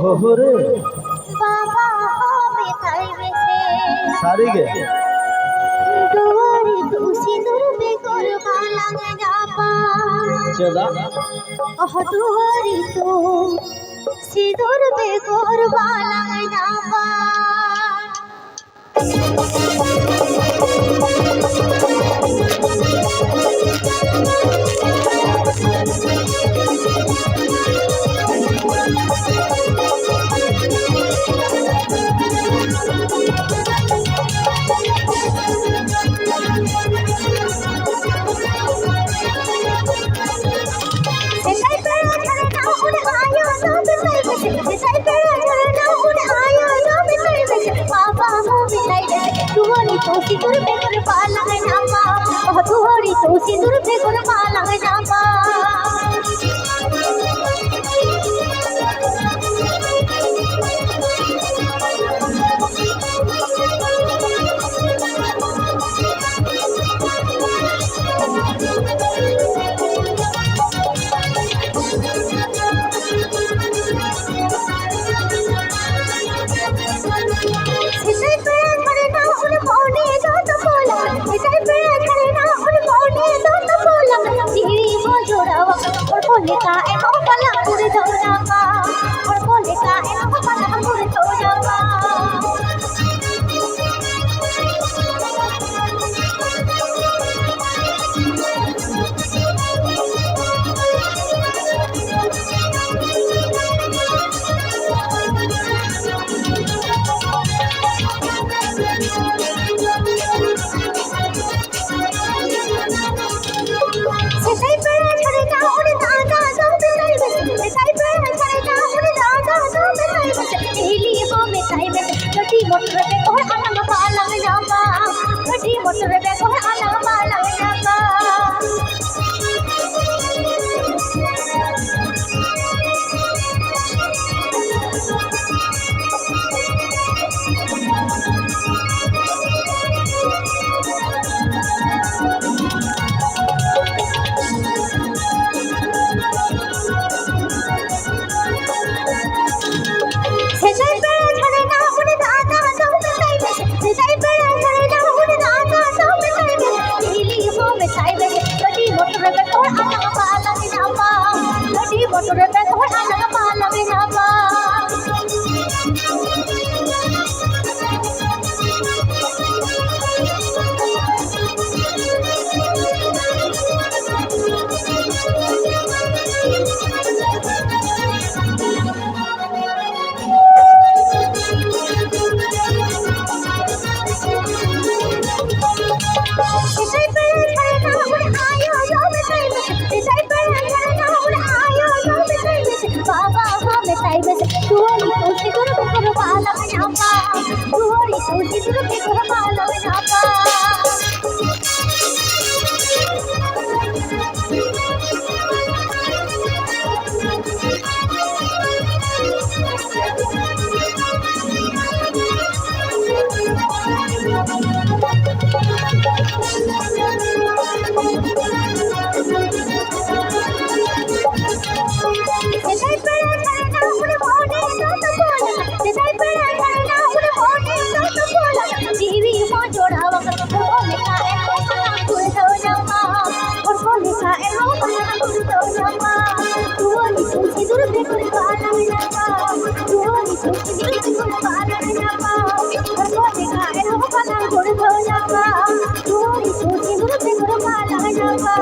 हो रे बाबा হবে তাই বেশে सारी गे দুয়ারে তু সিঁদুর বেকর বালাঙে যাবা चदा দুয়ারে তু সিঁদুর বেকর বালাঙে যাবা सिंदूर बेकर पाला जामा तुहरी तो सिंदूर बेकर पाला जामा का एनो पला पूरे धोना का और बोले का एनो पला पूरे धोना का मोटर पे कोई अलग पाला जामा गड्डी मोटर पे कोई अलग पाला जामा मोटर पे कोई अलग पाला जामा तुहरी तो सिंदूर बेकर पाला जामा तुहरी तो सिंदूर बेकर पाला जामा सिंदूर बेकर पाला जामा तुहरी तो सिंदूर बेकर पाला जामा और बोले का एनो पला छोड़ दो जामा तुहरी तो सिंदूर बेकर पाला जामा